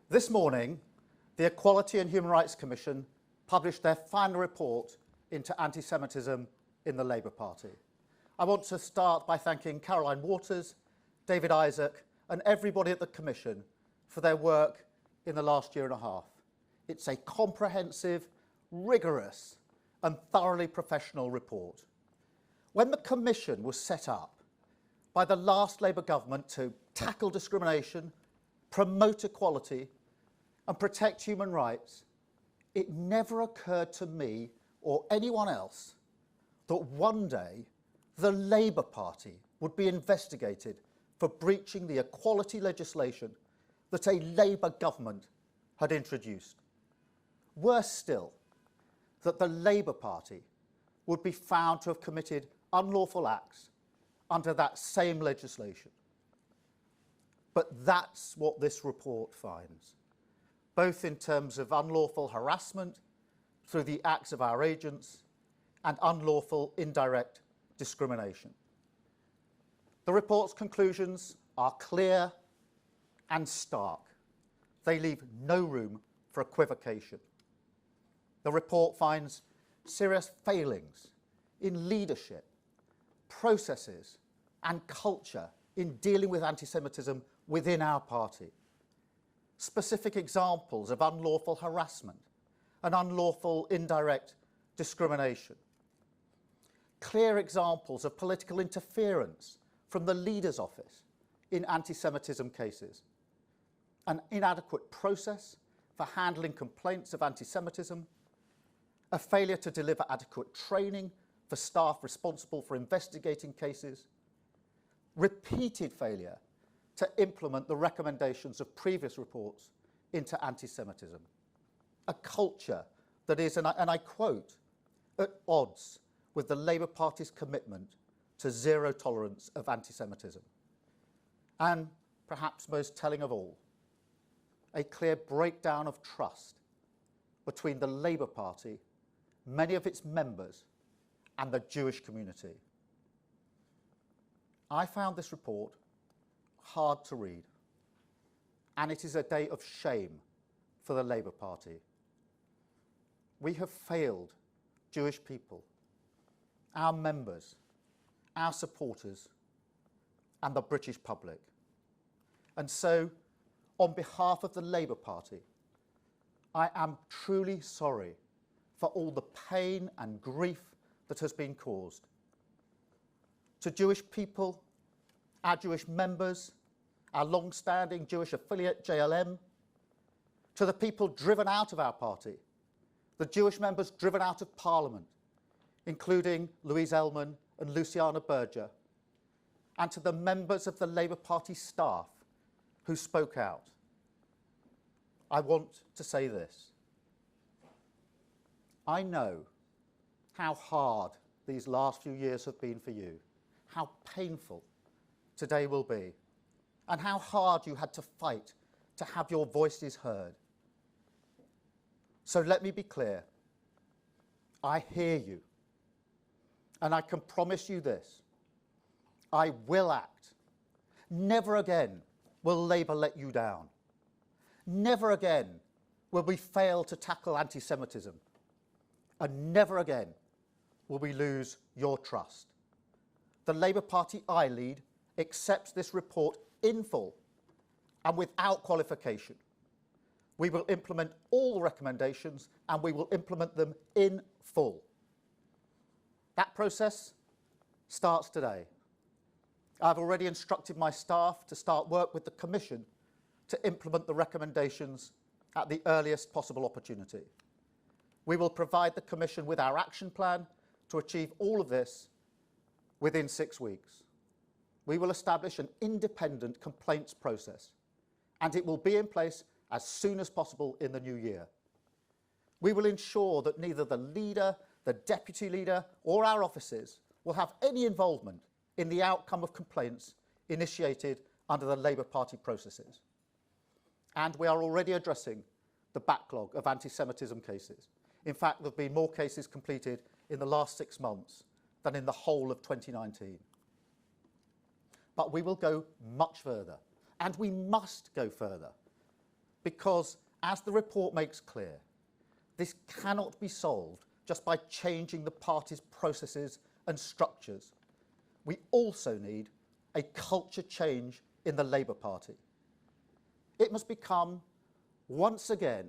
This morning, the Equality and Human Rights Commission published their final report into anti-Semitism in the Labour Party. I want to start by thanking Caroline Waters, David Isaac and everybody at the Commission for their work in the last year and a half. It's a comprehensive, rigorous and thoroughly professional report. When the Commission was set up by the last Labour government to tackle discrimination, promote equality and protect human rights, it never occurred to me or anyone else that one day the Labour Party would be investigated for breaching the equality legislation that a Labour government had introduced. Worse still, that the Labour Party would be found to have committed unlawful acts under that same legislation. But that's what this report finds, both in terms of unlawful harassment through the acts of our agents and unlawful indirect discrimination. The report's conclusions are clear and stark. They leave no room for equivocation. The report finds serious failings in leadership, processes and culture in dealing with anti-Semitism within our party. Specific examples of unlawful harassment and unlawful indirect discrimination. Clear examples of political interference from the leader's office in anti-Semitism cases. An inadequate process for handling complaints of anti-Semitism. A failure to deliver adequate training for staff responsible for investigating cases. Repeated failure to implement the recommendations of previous reports into anti-Semitism. A culture that is, and I quote, at odds with the Labour Party's commitment to zero tolerance of anti-Semitism. And perhaps most telling of all, a clear breakdown of trust between the Labour Party, many of its members, and the Jewish community. I found this report hard to read, and it is a day of shame for the Labour Party. We have failed Jewish people, our members, our supporters, and the British public. And so, on behalf of the Labour Party, I am truly sorry for all the pain and grief that has been caused. To Jewish people, our Jewish members, our long-standing Jewish affiliate JLM, to the people driven out of our party, the Jewish members driven out of Parliament, including Louise Ellman and Luciana Berger, and to the members of the Labour Party staff who spoke out. I want to say this. I know how hard these last few years have been for you, how painful today will be, and how hard you had to fight to have your voices heard. So let me be clear. I hear you, and I can promise you this. I will act. Never again will Labour let you down. Never again will we fail to tackle anti-Semitism. And never again will we lose your trust. The Labour Party I lead accepts this report in full and without qualification. We will implement all the recommendations and we will implement them in full. That process starts today. I've already instructed my staff to start work with the Commission to implement the recommendations at the earliest possible opportunity. We will provide the Commission with our action plan to achieve all of this within 6 weeks. We will establish an independent complaints process, and it will be in place as soon as possible in the new year. We will ensure that neither the leader, the deputy leader, or our offices will have any involvement in the outcome of complaints initiated under the Labour Party processes. And we are already addressing the backlog of anti-Semitism cases. In fact, there have been more cases completed in the last 6 months than in the whole of 2019. But we will go much further, and we must go further, because, as the report makes clear, this cannot be solved just by changing the party's processes and structures. We also need a culture change in the Labour Party. It must become, once again,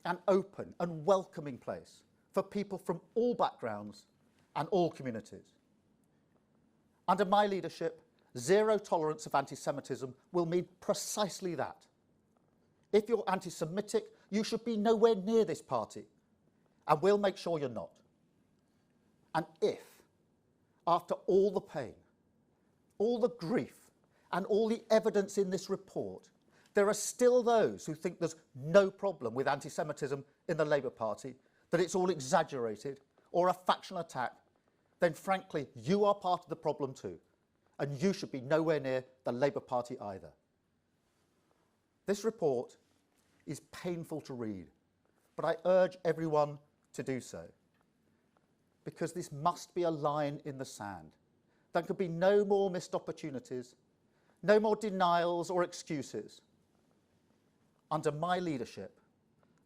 an open and welcoming place for people from all backgrounds and all communities. Under my leadership, zero tolerance of anti-Semitism will mean precisely that. If you're anti-Semitic, you should be nowhere near this party, and we'll make sure you're not. And if, after all the pain, all the grief, and all the evidence in this report, there are still those who think there's no problem with anti-Semitism in the Labour Party, that it's all exaggerated or a factional attack, then frankly, you are part of the problem too, and you should be nowhere near the Labour Party either. This report is painful to read, but I urge everyone to do so, because this must be a line in the sand. There could be no more missed opportunities, no more denials or excuses. Under my leadership,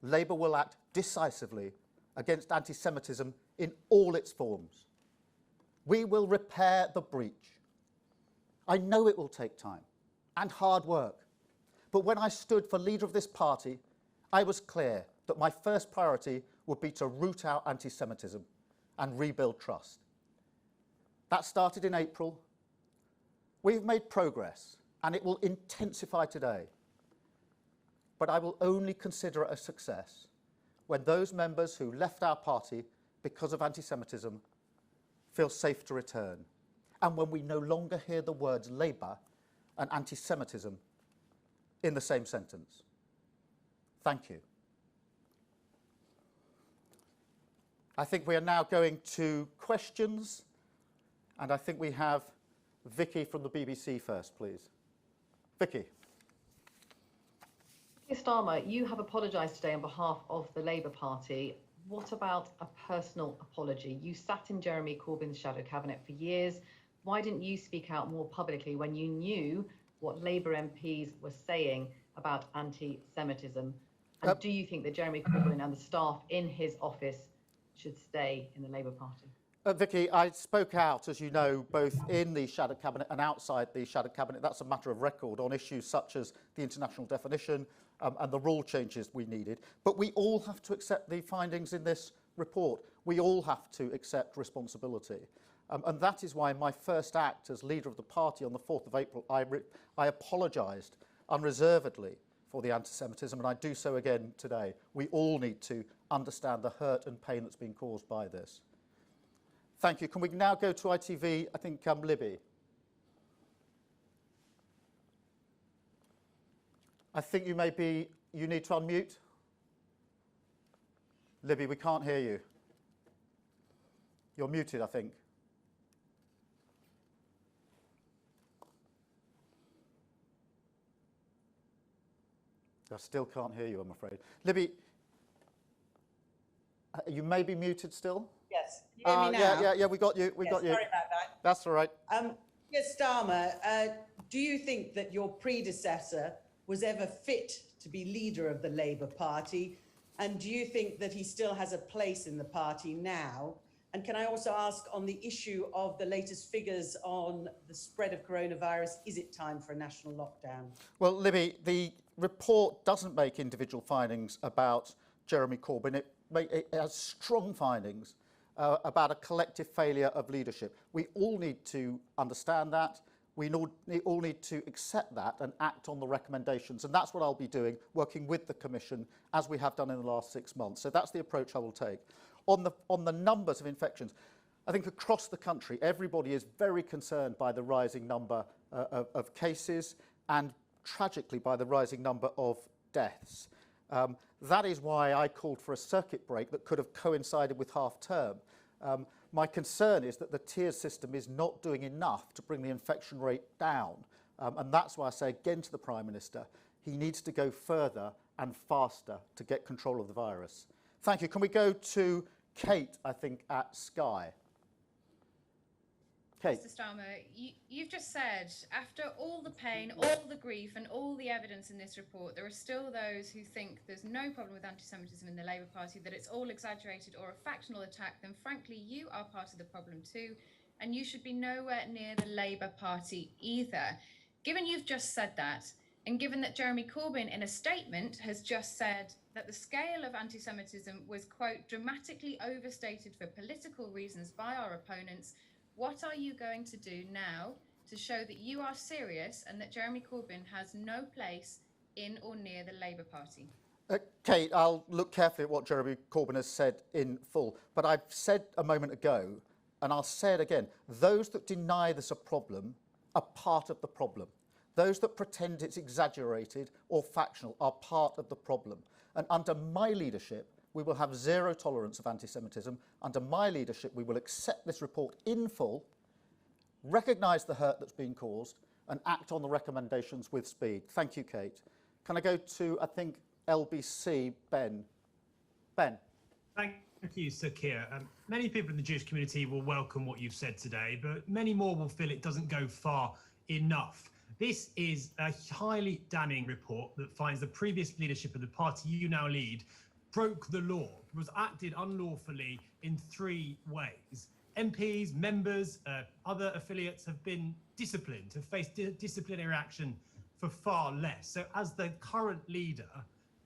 Labour will act decisively against anti-Semitism in all its forms. We will repair the breach. I know it will take time and hard work, but when I stood for leader of this party, I was clear that my first priority would be to root out anti-Semitism and rebuild trust. That started in April. We've made progress, and it will intensify today. But I will only consider it a success when those members who left our party because of anti-Semitism feel safe to return, and when we no longer hear the words Labour and anti-Semitism in the same sentence. Thank you. I think we are now going to questions, and I think we have Vicky from the BBC first, please. Vicky. Keir Starmer, you have apologised today on behalf of the Labour Party. What about a personal apology? You sat in Jeremy Corbyn's shadow cabinet for years. Why didn't you speak out more publicly when you knew what Labour MPs were saying about anti-Semitism? And do you think that Jeremy Corbyn and the staff in his office should stay in the Labour Party? Vicky, I spoke out, as you know, both in the shadow cabinet and outside the shadow cabinet. That's a matter of record on issues such as the international definition and the rule changes we needed. But we all have to accept the findings in this report. We all have to accept responsibility. And that is why my first act as leader of the party on the 4th of April, I apologised unreservedly for the anti-Semitism, and I do so again today. We all need to understand the hurt and pain that's been caused by this. Thank you. Can we now go to ITV? I think Libby. I think you need to unmute. Libby, we can't hear you. You're muted, I think. I still can't hear you, I'm afraid. Libby, you may be muted still. Yes. Can you hear me now? Yeah, we got you. We got you. Sorry about that. That's all right. Keir Starmer, do you think that your predecessor was ever fit to be leader of the Labour Party? And do you think that he still has a place in the party now? And can I also ask on the issue of the latest figures on the spread of coronavirus, is it time for a national lockdown? Well, Libby, the report doesn't make individual findings about Jeremy Corbyn. It has strong findings about a collective failure of leadership. We all need to understand that. We all need to accept that and act on the recommendations. And that's what I'll be doing, working with the Commission, as we have done in the last 6 months. So that's the approach I will take. On the numbers of infections, I think across the country, everybody is very concerned by the rising number of cases and, tragically, by the rising number of deaths. That is why I called for a circuit break that could have coincided with half-term. My concern is that the tier system is not doing enough to bring the infection rate down. And that's why I say again to the Prime Minister, he needs to go further and faster to get control of the virus. Thank you. Can we go to Kate, I think, at Sky? Kate. Mr. Starmer, you've just said, after all the pain, all the grief and all the evidence in this report, there are still those who think there's no problem with anti-Semitism in the Labour Party, that it's all exaggerated or a factional attack. Then frankly, you are part of the problem too, and you should be nowhere near the Labour Party either. Given you've just said that, and given that Jeremy Corbyn in a statement has just said that the scale of anti-Semitism was, quote, dramatically overstated for political reasons by our opponents, what are you going to do now to show that you are serious and that Jeremy Corbyn has no place in or near the Labour Party? Kate, I'll look carefully at what Jeremy Corbyn has said in full, but I've said a moment ago, and I'll say it again, those that deny there's a problem are part of the problem. Those that pretend it's exaggerated or factional are part of the problem. And under my leadership, we will have zero tolerance of anti-Semitism. Under my leadership, we will accept this report in full, recognise the hurt that's been caused, and act on the recommendations with speed. Thank you, Kate. Can I go to, I think, LBC, Ben? Ben. Thank you, Sir Keir. Many people in the Jewish community will welcome what you've said today, but many more will feel it doesn't go far enough. This is a highly damning report that finds the previous leadership of the party you now lead broke the law, was acted unlawfully in 3 ways. MPs, members, other affiliates have been disciplined, have faced disciplinary action for far less. So as the current leader,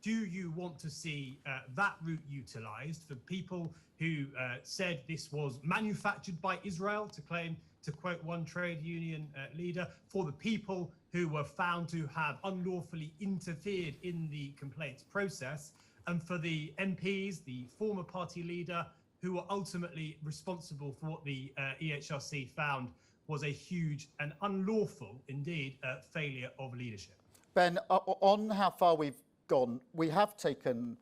do you want to see that route utilised for people who said this was manufactured by Israel, to quote one trade union leader, for the people who were found to have unlawfully interfered in the complaints process, and for the MPs, the former party leader, who were ultimately responsible for what the EHRC found was a huge and unlawful, indeed, failure of leadership? Ben, on how far we've gone, we have taken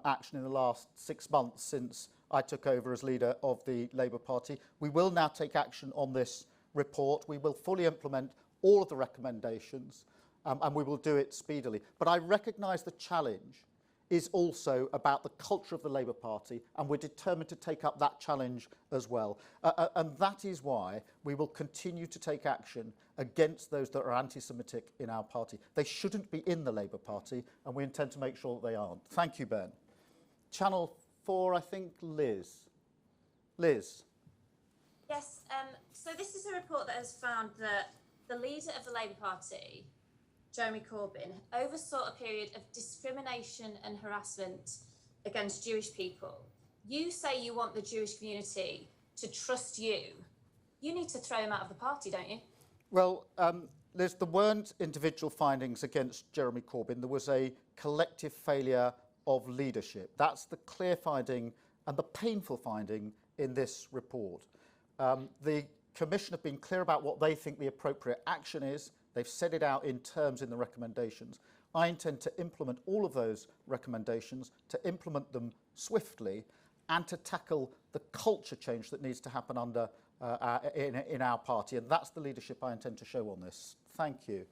action in the last 6 months since I took over as leader of the Labour Party. We will now take action on this report. We will fully implement all of the recommendations and we will do it speedily. But I recognise the challenge is also about the culture of the Labour Party, and we're determined to take up that challenge as well. And that is why we will continue to take action against those that are anti-Semitic in our party. They shouldn't be in the Labour Party, and we intend to make sure that they aren't. Thank you, Ben. Channel 4, I think, Liz. Liz. Yes, so this is a report that has found that the leader of the Labour Party, Jeremy Corbyn, oversaw a period of discrimination and harassment against Jewish people. You say you want the Jewish community to trust you. You need to throw him out of the party, don't you? Well, Liz, there weren't individual findings against Jeremy Corbyn. There was a collective failure of leadership. That's the clear finding and the painful finding in this report. The Commission have been clear about what they think the appropriate action is. They've set it out in terms in the recommendations. I intend to implement all of those recommendations, to implement them swiftly, and to tackle the culture change that needs to happen under in our party. And that's the leadership I intend to show on this. Thank you.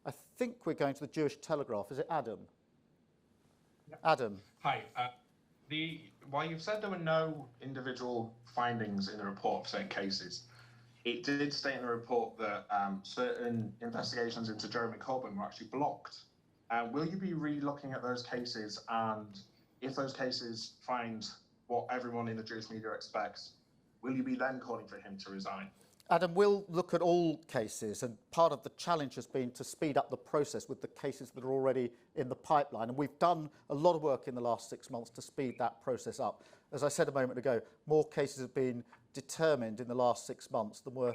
I think we're going to the Jewish Telegraph. Is it Adam? Yep. Adam. Hi. While you've said there were no individual findings in the report for certain cases, it did state in the report that certain investigations into Jeremy Corbyn were actually blocked. Will you be re-looking at those cases, and if those cases find what everyone in the Jewish media expects, will you be then calling for him to resign? Adam, we'll look at all cases, and part of the challenge has been to speed up the process with the cases that are already in the pipeline. And we've done a lot of work in the last 6 months to speed that process up. As I said a moment ago, more cases have been determined in the last 6 months than were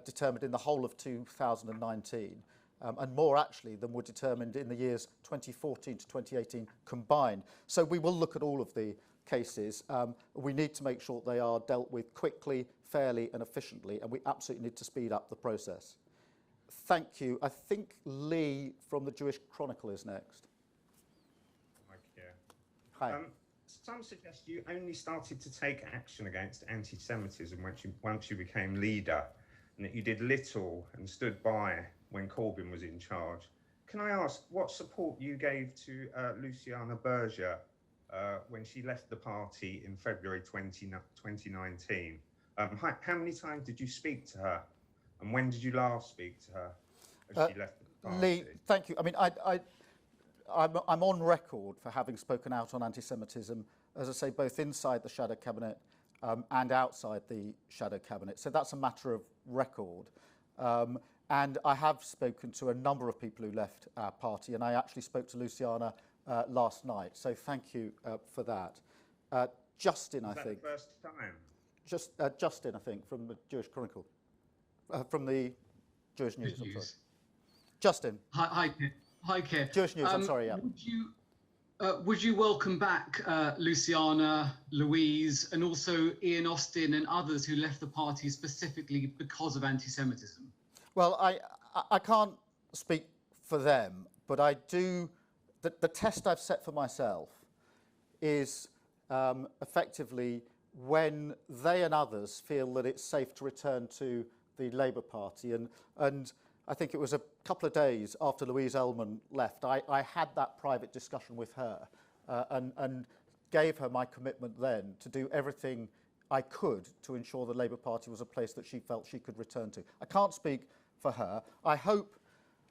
determined in the whole of 2019, and more actually than were determined in the years 2014 to 2018 combined. So we will look at all of the cases. We need to make sure they are dealt with quickly, fairly and efficiently, and we absolutely need to speed up the process. Thank you. I think Lee from the Jewish Chronicle is next. Hi. Some suggest you only started to take action against anti-Semitism once you became leader, and that you did little and stood by when Corbyn was in charge. Can I ask what support you gave to Luciana Berger when she left the party in February 2019, How many times did you speak to her? And when did you last speak to her as she left the party? Lee, thank you. I mean, I'm on record for having spoken out on anti-Semitism, as I say, both inside the shadow cabinet and outside the shadow cabinet. So that's a matter of record. And I have spoken to a number of people who left our party, and I actually spoke to Luciana last night. So thank you for that. Justin, I think. Was that the first time? Justin, I think, from the Jewish Chronicle, from the Jewish News. I'm sorry. Justin. Hi, Keir. Jewish News. I'm sorry. Yeah. Would you welcome back Luciana, Louise, and also Ian Austin and others who left the party specifically because of anti-Semitism? Well, I can't speak for them, but I do. The test I've set for myself is effectively when they and others feel that it's safe to return to the Labour Party. And I think it was a couple of days after Louise Ellman left, I had that private discussion with her and gave her my commitment then to do everything I could to ensure the Labour Party was a place that she felt she could return to. I can't speak for her. I hope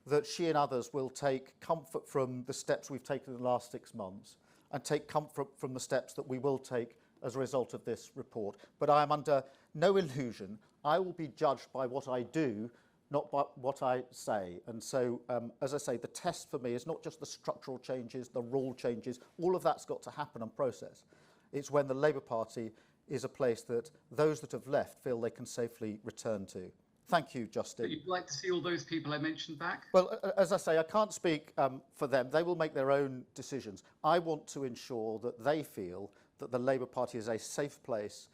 that she and others will take comfort from the steps we've taken in the last 6 months and take comfort from the steps that we will take as a result of this report. But I am under no illusion. I will be judged by what I do, not by what I say. And so, as I say, the test for me is not just the structural changes, the rule changes, all of that's got to happen and process. It's when the Labour Party is a place that those that have left feel they can safely return to. Thank you, Justin. But you'd like to see all those people I mentioned back? Well, as I say, I can't speak for them. They will make their own decisions. I want to ensure that they feel that the Labour Party is a safe place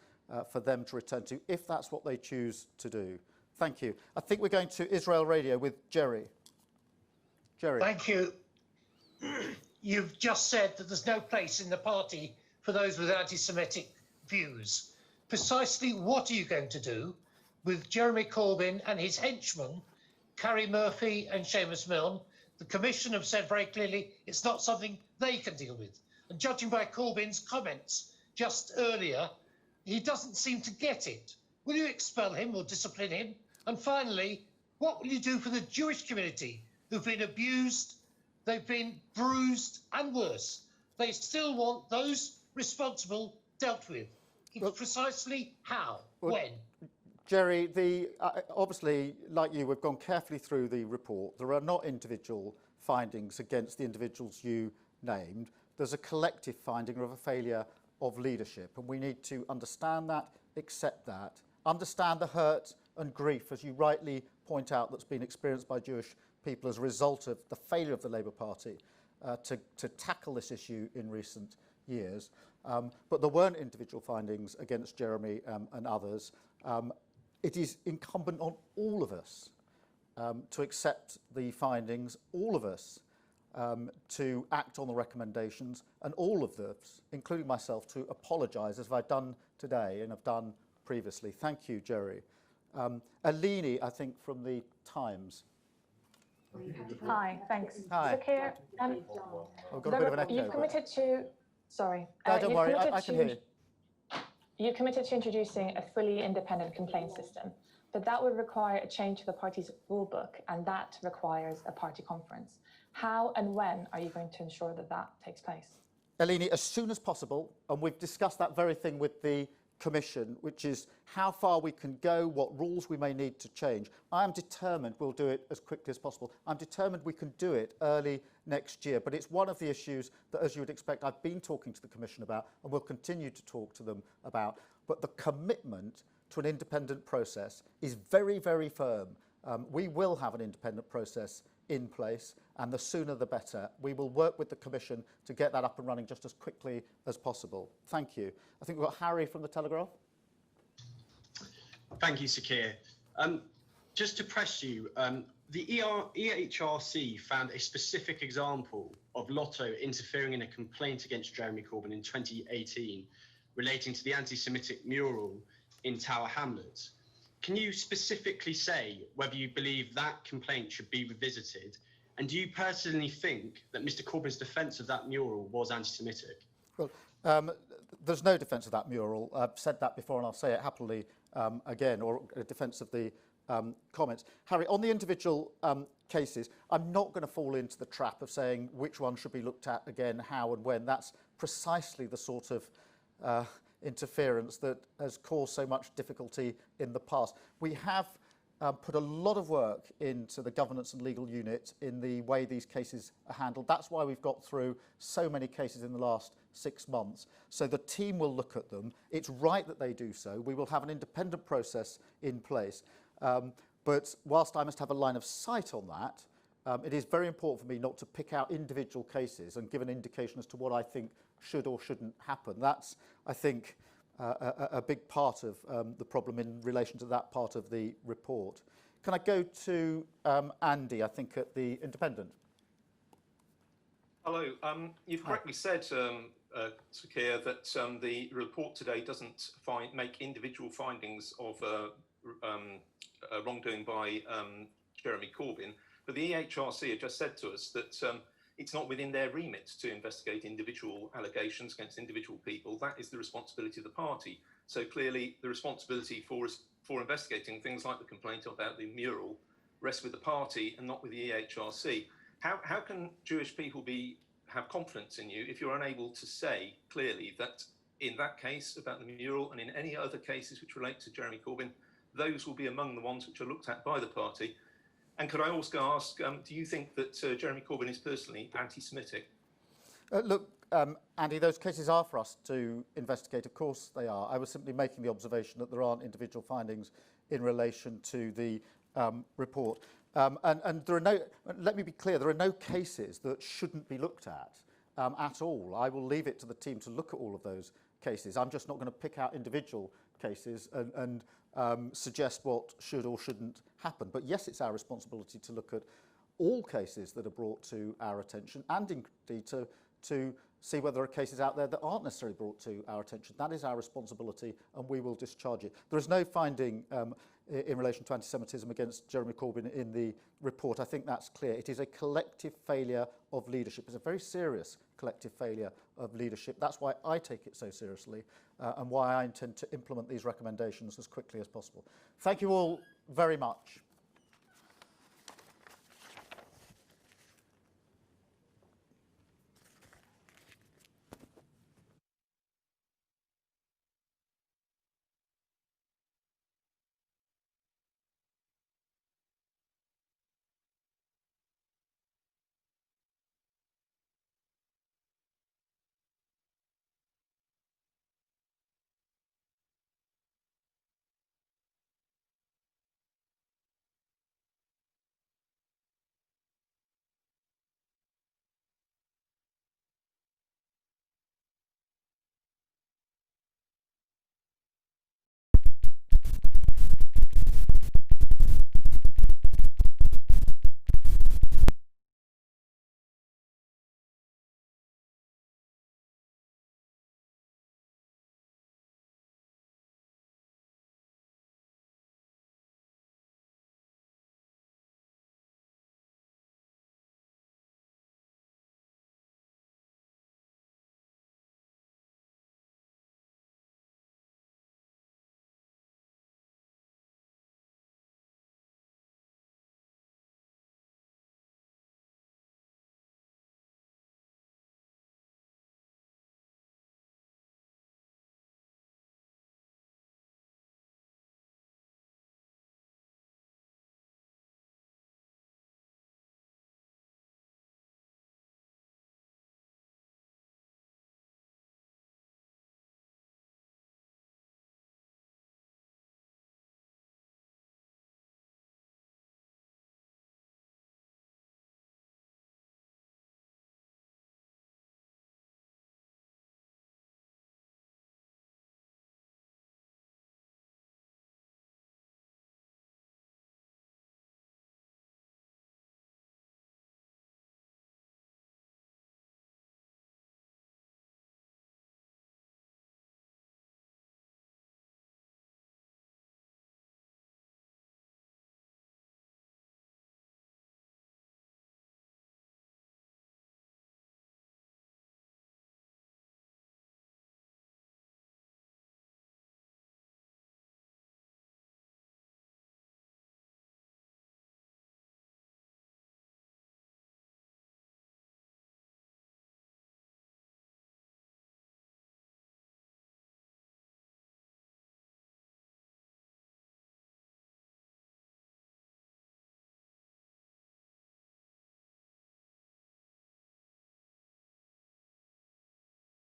for them to return to, if that's what they choose to do. Thank you. I think we're going to Israel Radio with Jerry. Jerry. Thank you. You've just said that there's no place in the party for those with anti-Semitic views. Precisely what are you going to do with Jeremy Corbyn and his henchmen, Carrie Murphy and Seamus Milne? The Commission have said very clearly it's not something they can deal with. And judging by Corbyn's comments just earlier, he doesn't seem to get it. Will you expel him or discipline him? And finally, what will you do for the Jewish community who've been abused, they've been bruised and worse? They still want those responsible dealt with. Well, precisely how? When? Jerry, obviously, like you, we've gone carefully through the report. There are not individual findings against the individuals you named. There's a collective finding of a failure of leadership, and we need to understand that, accept that, understand the hurt and grief, as you rightly point out, that's been experienced by Jewish people as a result of the failure of the Labour Party to tackle this issue in recent years. But there weren't individual findings against Jeremy and others. It is incumbent on all of us to accept the findings, all of us to act on the recommendations, and all of us, including myself, to apologise, as I've done today and have done previously. Thank you, Jerry. Alini, I think, from the Times. Hi, thanks. Hi. So, Keir, I've got a bit of an echo. You've committed to... Sorry. No, don't worry, I can hear you. You committed to introducing a fully independent complaint system, but that would require a change to the party's rule book, and that requires a party conference. How and when are you going to ensure that that takes place? Alini, as soon as possible, and we've discussed that very thing with the Commission, which is how far we can go, what rules we may need to change. I am determined we'll do it as quickly as possible. I'm determined we can do it early next year, but it's one of the issues that, as you would expect, I've been talking to the Commission about and will continue to talk to them about. But the commitment to an independent process is very, very firm. We will have an independent process in place, and the sooner the better. We will work with the Commission to get that up and running just as quickly as possible. Thank you. I think we've got Harry from the Telegraph. Thank you, Sir Keir. Just to press you, the EHRC found a specific example of Lotto interfering in a complaint against Jeremy Corbyn in 2018 relating to the anti-Semitic mural in Tower Hamlets. Can you specifically say whether you believe that complaint should be revisited? And do you personally think that Mr Corbyn's defence of that mural was anti-Semitic? Well, there's no defence of that mural. I've said that before and I'll say it happily again, or a defence of the comments. Harry, on the individual cases, I'm not going to fall into the trap of saying which one should be looked at again, how and when. That's precisely the sort of interference that has caused so much difficulty in the past. We have put a lot of work into the governance and legal unit in the way these cases are handled. That's why we've got through so many cases in the last 6 months. So the team will look at them. It's right that they do so. We will have an independent process in place. But whilst I must have a line of sight on that, it is very important for me not to pick out individual cases and give an indication as to what I think should or shouldn't happen. That's, I think, a big part of the problem in relation to that part of the report. Can I go to Andy, I think, at the Independent? Hello. You've correctly said, Sir Keir, that the report today doesn't make individual findings of wrongdoing by Jeremy Corbyn, but the EHRC have just said to us that it's not within their remit to investigate individual allegations against individual people. That is the responsibility of the party. So clearly the responsibility for investigating things like the complaint about the mural rests with the party and not with the EHRC. How can Jewish people have confidence in you if you're unable to say clearly that in that case about the mural and in any other cases which relate to Jeremy Corbyn, those will be among the ones which are looked at by the party? And could I also ask, do you think that Jeremy Corbyn is personally anti-Semitic? Look, Andy, those cases are for us to investigate. Of course they are. I was simply making the observation that there aren't individual findings in relation to the report. And there are no, let me be clear, there are no cases that shouldn't be looked at all. I will leave it to the team to look at all of those cases. I'm just not going to pick out individual cases and suggest what should or shouldn't happen. But yes, it's our responsibility to look at all cases that are brought to our attention, and indeed to see whether there are cases out there that aren't necessarily brought to our attention. That is our responsibility, and we will discharge it. There is no finding in relation to anti-Semitism against Jeremy Corbyn in the report. I think that's clear. It is a collective failure of leadership. It's a very serious collective failure of leadership. That's why I take it so seriously and why I intend to implement these recommendations as quickly as possible. Thank you all very much.